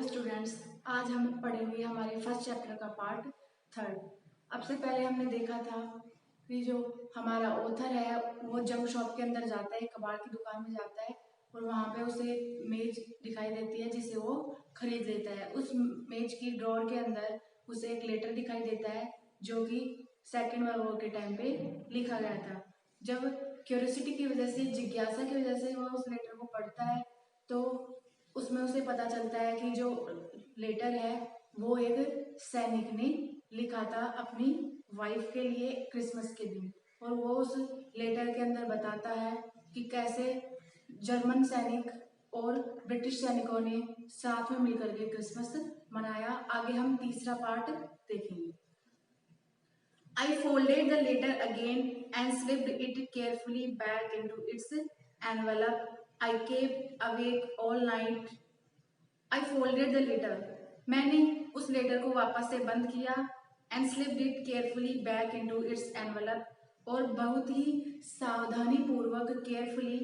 Students, आज हम पढ़ेंगे हमारे फर्स्ट चैप्टर का पार्ट थर्ड। अब से पहले हमने देखा था कि जो हमारा ऑथर है वो जब शॉप के अंदर जाता है, कबाड़ की दुकान में जाता है और वहाँ पे उसे मेज दिखाई देती है जिसे वो खरीद लेता है। उस मेज की ड्रॉर के अंदर उसे एक लेटर दिखाई देता है जो कि सेकेंड वर्ल्ड वॉर के टाइम पे लिखा गया था। जब क्यूरियोसिटी की वजह से, जिज्ञासा की वजह से वह उस लेटर को पढ़ता है तो उसमें उसे पता चलता है कि जो लेटर है वो एक सैनिक ने लिखा था अपनी वाइफ के लिए क्रिसमस के दिन, और वो उस लेटर के अंदर बताता है कि कैसे जर्मन सैनिक और ब्रिटिश सैनिकों ने साथ में मिलकर के क्रिसमस मनाया। आगे हम तीसरा पार्ट देखेंगे। I folded the letter again and slipped it carefully back into its envelope. I kept awake all night. I folded the letter. मैंने उस लेटर को वापस से बंद किया and slipped it carefully back into its envelope, और बहुत ही सावधानी पूर्वक केयरफुली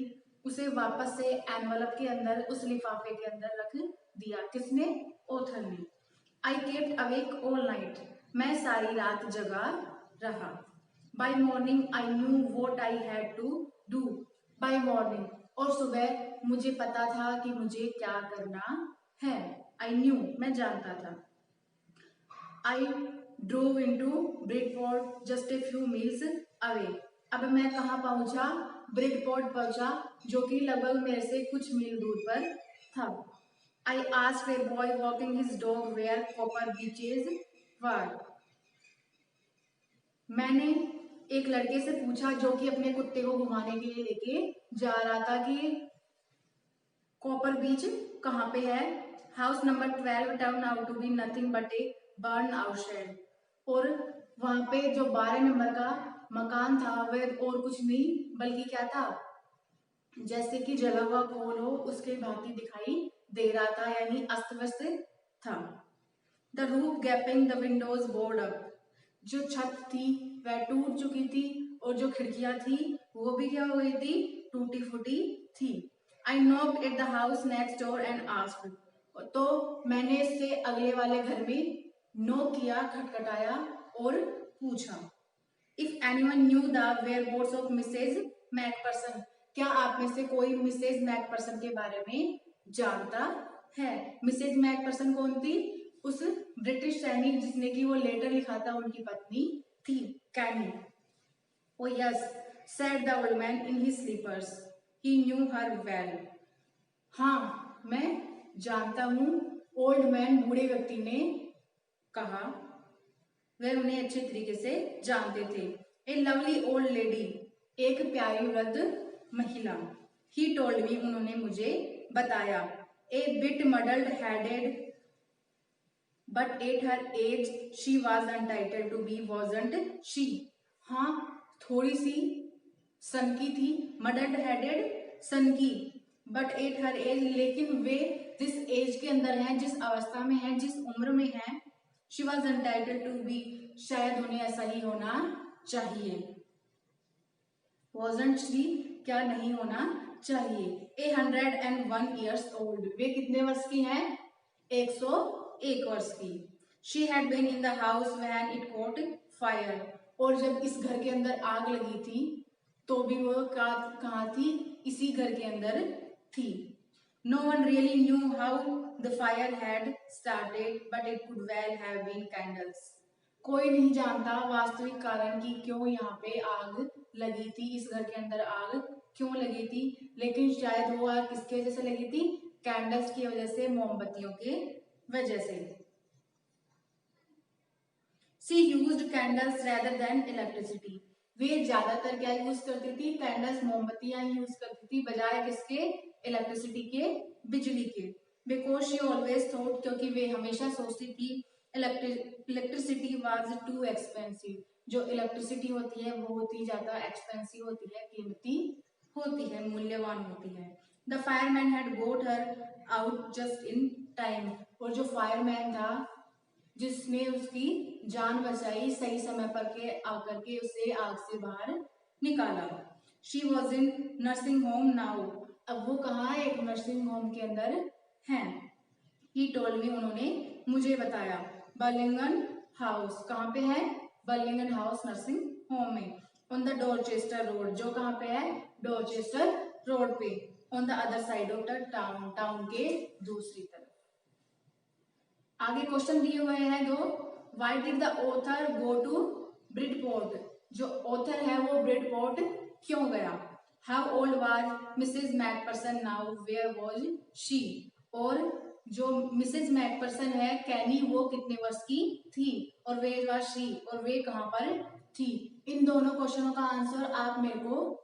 उसे वापस से एनवलप के अंदर, उस लिफाफे के अंदर रख दिया। किसने? ऑथर ने। I kept awake all night. मैं सारी रात जगा रहा। By morning I knew what I had to do. By morning, और सुबह मुझे पता था कि मुझे क्या करना है। I knew, मैं जानता था। I drove into Bridport just a few miles away. अब मैं कहाँ पहुँचा? ब्रिडपोर्ट पहुँचा, जो कि लगभग मेरे से कुछ मील दूर पर था। I asked a boy walking his dog where copper beaches were. मैंने एक लड़के से पूछा जो कि अपने कुत्ते को घुमाने के लिए लेके जा रहा था कि कॉपर बीच कहाँ पे है। House number 12 turn out to be nothing but a burn out shed, और वहां पे जो 12 नंबर का मकान था वह और कुछ नहीं बल्कि क्या था, जैसे कि जला हुआ कोल हो उसके भांति दिखाई दे रहा था, यानी अस्त व्यस्त था। The roof gapping, the Windows board up, जो छत थी वह टूट चुकी थी और जो खिड़कियां थी वो भी क्या हो गई थी, टूटी फूटी थी। I knocked at the house next door and asked, तो मैंने इससे अगले वाले घर में नॉक किया, खटखटाया और पूछा। If anyone knew the whereabouts of Mrs McPherson, क्या आप में से कोई मिसेज मैकपर्सन के बारे में जानता है? मिसेज मैकपर्सन कौन थी? उस ब्रिटिश सैनिक जिसने कि वो लेटर लिखा था, उनकी पत्नी थी, कैनी। Oh yes, said the old man in his slippers, he knew her well. हाँ, मैं जानता हूँ, ओल्ड मैन बूढ़े व्यक्ति ने कहा, वह उन्हें अच्छे तरीके से जानते थे। ए लवली ओल्ड लेडी, एक प्यारी वृद्ध महिला। ही टोल्ड मी, उन्होंने मुझे बताया। A bit muddled headed but at her age she was entitled to be, wasn't she. हाँ, थोड़ी सी सनकी थी, मडल्ड हेडेड सनकी, बट एट हर एज, लेकिन वे जिस एज के अंदर हैं, जिस अवस्था में हैं, जिस उम्र में हैं, she was entitled to be, शायद उन्हें ऐसा ही होना चाहिए। वॉजंट शी, क्या नहीं होना चाहिए। 101 ईयर्स ओल्ड, वे कितने वर्ष की हैं? 101 वर्ष की। She had been in the house when it caught fire, और जब इस घर के अंदर आग लगी थी तो भी वो कहाँ थी? इसी घर के अंदर थी। No one really knew how the fire had started but it could well have been candles, कोई नहीं जानता वास्तविक कारण कि क्यों यहाँ पे आग लगी थी, इस घर के अंदर आग क्यों लगी थी, लेकिन शायद वो आग किसकी वजह से लगी थी? कैंडल्स की वजह से, मोमबत्तियों के वजह से। She used candles rather than electricity, वे ज्यादातर क्या यूज करती थी? कैंडल्स, मोमबत्तियां यूज करती थी, बजाय किसके? इलेक्ट्रिसिटी के, बिजली के। बिकॉज शी ऑलवेज थॉट, क्योंकि वे हमेशा सोचती थी, इलेक्ट्रिसिटी वाज टू एक्सपेंसिव, जो इलेक्ट्रिसिटी होती है वो होती ज्यादा एक्सपेंसिव होती है, कीमती होती है, मूल्यवान होती है। The fireman had got her out just in time, और जो फायरमैन था जिसने उसकी जान बचाई, सही समय पर के आकर के उसे आग से बाहर निकाला। She was in nursing home now, अब वो कहाँ है? एक नर्सिंग होम के अंदर है। ही टोल्ड मी, उन्होंने मुझे बताया। बर्लिंगन हाउस कहाँ पे है? बर्लिंगन हाउस नर्सिंग होम में। ऑन द डॉर्चेस्टर रोड, जो कहाँ पे है? डॉर्चेस्टर रोड पे। On the other side of the town, town के दूसरी तरफ। आगे क्वेश्चन दिए हुए हैं दो। Why did the author go to Bridport? जो ऑथर है वो ब्रिडपोर्ट क्यों गया? How old was Mrs McPherson now, where was she? और जो मिसेज मैकपर्सन है कैनी, वो कितने वर्ष की थी? और वेयर वाज शी, और वे कहाँ पर थी? इन दोनों क्वेश्चनों का आंसर आप मेरे को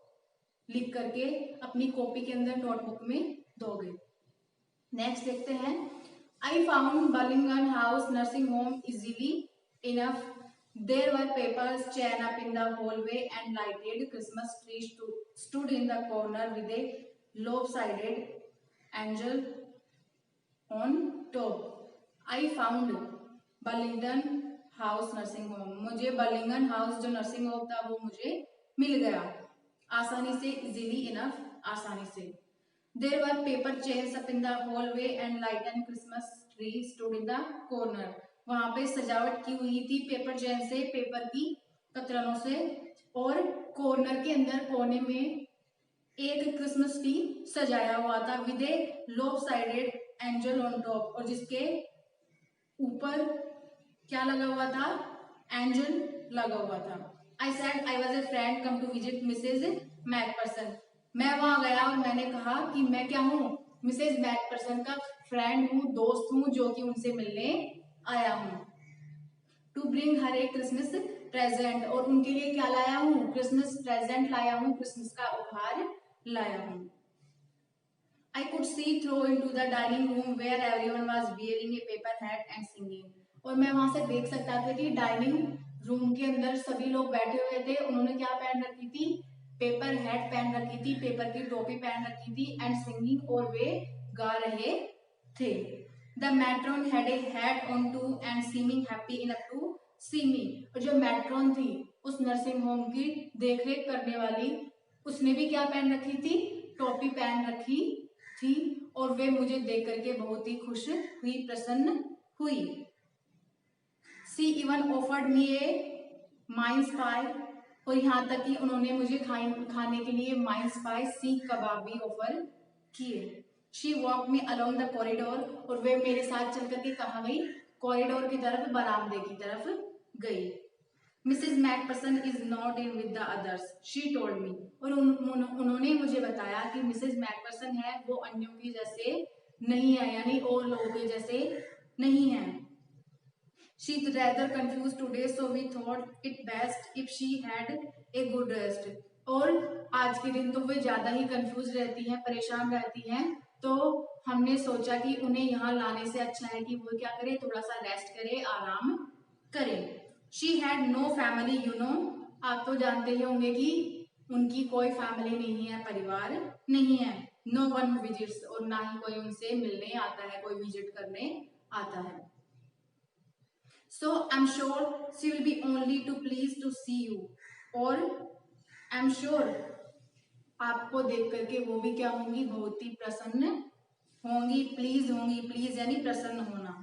लिख करके अपनी कॉपी के अंदर नोटबुक में दोगे। नेक्स्ट देखते हैं। I found Burlington House nursing home easily enough. There were papers chained up in the hallway and lighted Christmas tree stood in the corner with a lopsided angel on top. I found Burlington House nursing home. मुझे Burlington House जो nursing home था वो मुझे मिल गया आसानी से, easily enough, आसानी से। There were paper chairs up in the hallway and light and Christmas tree stood in the corner. वहाँ पे सजावट की हुई थी पेपर चेयर से, पेपर की कतरनों से, और कॉर्नर के अंदर कोने में एक क्रिसमस ट्री सजाया हुआ था with a lopsided angel on top, और जिसके ऊपर क्या लगा हुआ था? एंजल लगा हुआ था। I said I was a friend come to visit Mrs. McPherson. मैं वहां गया और मैंने कहा कि मैं क्या हूँ? मिसेज मैकपर्सन का फ्रेंड हूँ, दोस्त हूँ, जो कि उनसे मिलने आया हूँ। To bring her a Christmas present, और उनके लिए क्या लाया हूँ? क्रिसमस प्रेजेंट लाया हूँ, क्रिसमस का उपहार लाया हूँ। I could see through into the dining room where everyone was wearing a paper hat and singing. और मैं वहां से देख सकता था कि डाइनिंग रूम के अंदर सभी लोग बैठे हुए थे। उन्होंने क्या पहन रखी थी? पेपर हैट पहन रखी थी, पेपर की टोपी पहन रखी थी, एंड सिंगिंग, और वे गा रहे थे। The matron had a hat on too and seeming happy enough to see me. और जो मैट्रॉन थी उस नर्सिंग होम की देखरेख करने वाली, उसने भी क्या पहन रखी थी? टोपी पहन रखी थी, और वे मुझे देख करके बहुत ही खुश हुई, प्रसन्न हुई। सी इवन ऑफर्ड मी ए माइंस पाई, और यहाँ तक कि उन्होंने मुझे खाने के लिए माइंस पाई, सीख कबाब भी ऑफर किए। She walk me along the corridor, और वे मेरे साथ चल करके कहाँ गई? कॉरिडोर की तरफ, बरामदे की तरफ गई। Mrs McPherson is not in with the others, she told me, और उन्होंने मुझे बताया कि मिसेज मैकपर्सन है वो अन्यों की जैसे नहीं है, यानी और लोगों के जैसे नहीं है। She is rather confused today, so we thought it best if she had a good rest. और आज के दिन तो वे ज्यादा ही कंफ्यूज रहती हैं, परेशान रहती हैं, तो हमने सोचा कि उन्हें यहाँ लाने से अच्छा है कि वो क्या करे? थोड़ा सा रेस्ट करे, आराम करे। She had no family, you know, आप तो जानते ही होंगे कि उनकी कोई फैमिली नहीं है, परिवार नहीं है। नो वन विजिट्स, और ना ही कोई उनसे मिलने आता है, कोई विजिट करने आता है। So I'm sure she will be only too pleased to see you, और I'm sure आपको देख करके वो भी क्या होंगी? बहुत ही प्रसन्न होंगी, प्लीज होंगी, प्लीज यानी प्रसन्न होना।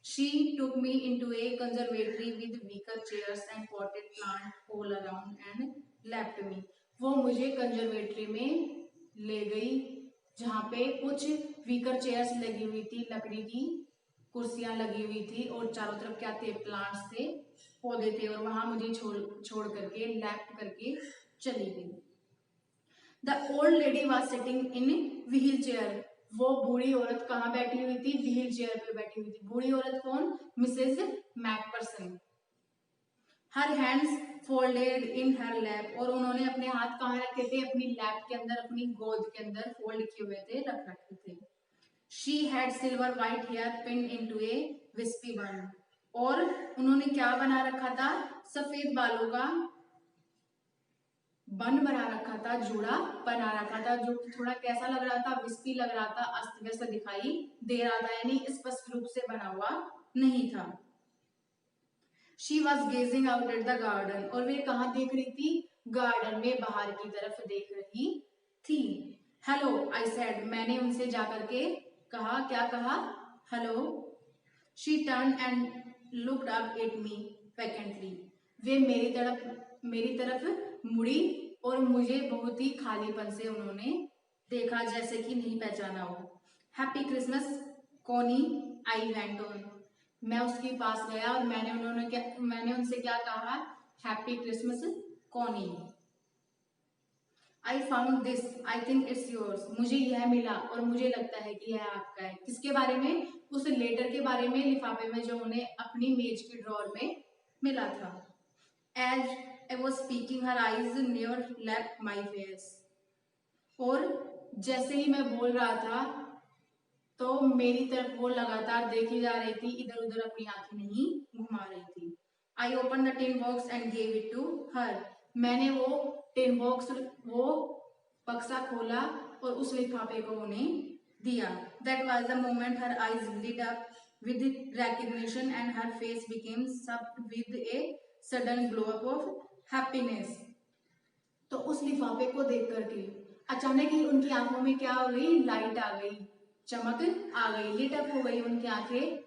She took me into a conservatory with wicker chairs and potted plant all around and left me. वो मुझे कंजर्वेटरी में ले गई जहाँ पे कुछ विकर चेयर्स लगी हुई थी, लकड़ी की कुर्सियां लगी हुई थी, और चारों तरफ क्या थे? प्लांट्स थे, पौधे थे, और वहां मुझे छोड़ करके, लेफ्ट करके चली गई। The old lady was sitting in wheel chair, वो बूढ़ी औरत कहाँ बैठी हुई थी? व्हील चेयर पे बैठी हुई थी। बूढ़ी औरत कौन? Mrs McPherson. Her hands folded इन हर लैप, और उन्होंने अपने हाथ कहाँ रखे थे? अपनी लैप के अंदर, अपनी गोद के अंदर फोल्ड किए हुए थे, रख रखे थे। She had silver white hair pinned into a wispy bun, और उन्होंने क्या बना रखा था? सफेद बालों का बन बना रखा था, जूड़ा बना रखा था, जो कि थोड़ा कैसा लग रहा था? विस्पी लग रहा था, अस्त व्यस्त दिखाई दे रहा था, यानी स्पष्ट रूप से बना हुआ नहीं था। She was gazing out at the garden, और वे कहाँ देख रही थी? गार्डन में, बाहर की तरफ देख रही थी। हेलो, I said, मैंने उनसे जाकर के कहा, क्या कहा? Hello. She turn and looked up at me vacantly. वे मेरी तरफ मुड़ी और मुझे बहुत ही खालीपन से उन्होंने देखा, जैसे कि नहीं पहचाना हो। Happy Christmas Connie, I went on. मैं उसके पास गया और मैंने उनसे क्या कहा? Happy Christmas Connie. I found this, I think it's yours. मुझे यह मिला और मुझे लगता है कि यह आपका है। किसके बारे में? उस लेटर के बारे में, लिफाफे में जो उन्हें अपनी मेज की ड्रॉर में मिला था। As I was speaking her eyes near left my face. और जैसे ही मैं बोल रहा था तो मेरी तरफ वो लगातार देखी जा रही थी, इधर उधर अपनी आंखें नहीं घुमा रही थी। I open the tin box and gave it to her. मैंने वो टिन बॉक्स, वो बक्सा खोला और उस लिफाफे को उन्हें दिया। That was the moment her eyes lit up with recognition and her face became sucked with a sudden glow up of happiness। तो उस लिफाफे को देख करके अचानक ही उनकी आंखों में क्या हो गई? लाइट आ गई, चमक आ गई, लिट अप हो गई उनकी आंखें।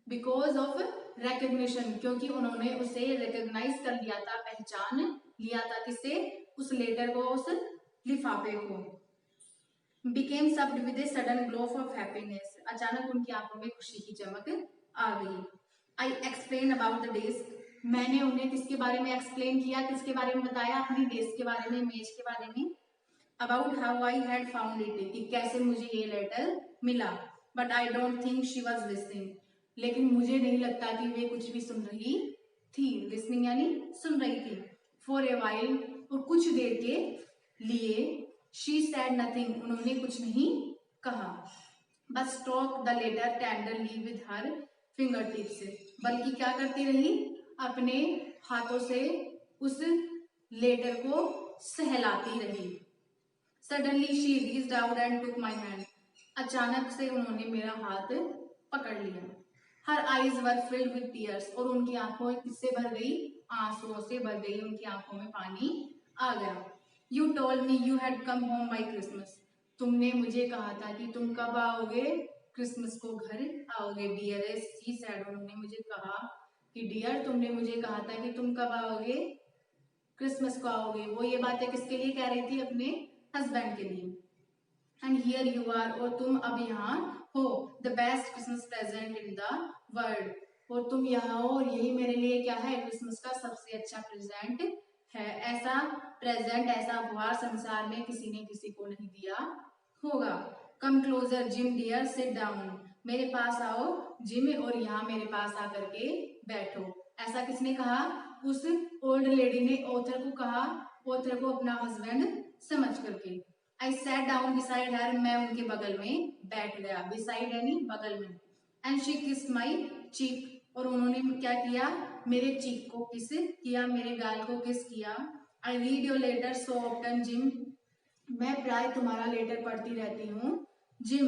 बिकॉज ऑफ रिकग्निशन, क्योंकि उन्होंने उसे रिकॉग्नाइज कर लिया था, पहचान लिया था। किससे? उस लेटर को, उस लिफाफे को। Became सब्ड with a sudden glow of happiness. अचानक उनकी आंखों में खुशी की चमक आ गई। I explain about the desk. मैंने उन्हें किसके बारे में एक्सप्लेन किया, किसके बारे में बताया? अपनी डेस्क के बारे में, मेज के बारे में। About how I had found it, कि कैसे मुझे ये लेटर मिला। But I don't think she was listening. लेकिन मुझे नहीं लगता कि वे कुछ भी सुन रही थी। लिसनिंग यानी सुन रही थी। फॉर ए वाइल, और कुछ देर के लिए। शी सैड नथिंग, उन्होंने कुछ नहीं कहा। बस stroke the letter tenderly with her finger tips. बल्कि क्या करती रही? अपने हाथों से उस लेटर को सहलाती रही। Suddenly she reached out and took my hand. अचानक से उन्होंने मेरा हाथ पकड़ लिया। Her eyes were filled with tears, और उनकी आंखों किससे भर गई? आंसुओं से भर गई, उनकी आंखों में पानी आ गया। You told me you had come home by Christmas. तुमने मुझे कहा था कि तुम कब आओगे? क्रिसमस को घर आओगे। डियरेस्ट, शी सैड, उन्होंने मुझे कहा कि डियर, तुमने मुझे कहा था कि तुम कब आओगे? क्रिसमस को आओगे। वो ये बातें किसके लिए कह रही थी? अपने हस्बैंड के लिए। एंड हियर यू आर, और तुम अब यहाँ हो। The best Christmas present in the world, और तुम यहाँ हो और यही मेरे लिए क्या है? क्रिसमस का सबसे अच्छा प्रेजेंट है। ऐसा प्रेजेंट, ऐसा उपहार संसार में किसी ने किसी को नहीं दिया होगा। Come closer Jim dear, sit down. मेरे पास आओ जिम, और यहाँ मेरे पास आकर के बैठो। ऐसा किसने कहा? उस ओल्ड लेडी ने ऑथर को कहा, ऑथर को अपना हस्बैंड समझ करके। I sat down beside her, मैं उनके बगल में बैठ गया। बिसाइड यानी बगल में। एंड शी किस माई चीक, और उन्होंने क्या किया? मेरे चीक को किस किया, मेरे गाल को किस किया। I read your letter so often Jim, मैं प्राय तुम्हारा लेटर पढ़ती रहती हूँ Jim.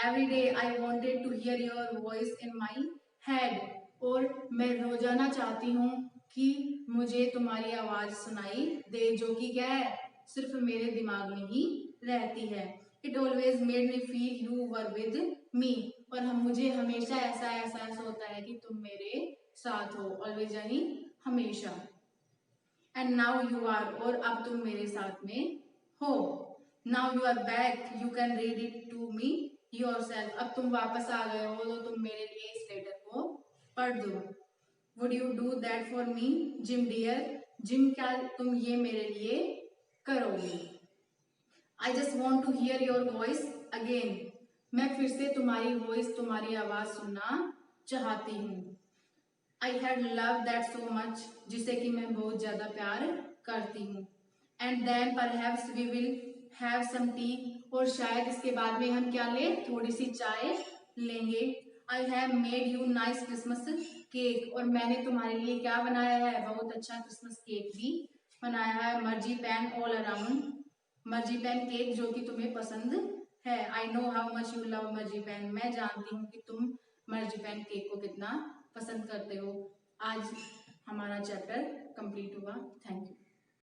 Every day I wanted to hear your voice in my head, और मैं रोजाना चाहती हूँ कि मुझे तुम्हारी आवाज सुनाई दे, जो कि क्या है? सिर्फ मेरे दिमाग में ही रहती है। It always made me feel you were with me, और मुझे हमेशा ऐसा एहसास होता है कि तुम मेरे साथ हो। ऑलवेज यानी हमेशा। एंड नाउ यू आर, और अब तुम मेरे साथ में हो। Now you are back, you can read it to me yourself. अब तुम वापस आ गए हो तो तुम मेरे लिए इस लेटर को पढ़ दो। Would you do that for me Jim dear, Jim, क्या तुम ये मेरे लिए करोगे? I just want to hear your voice again, मैं फिर से तुम्हारी वॉइस, तुम्हारी आवाज सुनना चाहती हूँ। I had love that so much, जिसे कि मैं बहुत ज्यादा प्यार करती हूँ। And then perhaps we will have some tea, और शायद इसके बाद में हम क्या लें? थोड़ी सी चाय लेंगे। I have made you nice Christmas cake, और मैंने तुम्हारे लिए क्या बनाया है? बहुत अच्छा क्रिसमस केक भी बनाया है। मर्जी पैन ऑल अराउंड, मर्जी पैन केक जो कि तुम्हें पसंद है। I know how much you love मर्जी पैन, मैं जानती हूँ कि तुम मर्जी पैन केक को कितना पसंद करते हो। आज हमारा चैप्टर कंप्लीट हुआ। Thank you.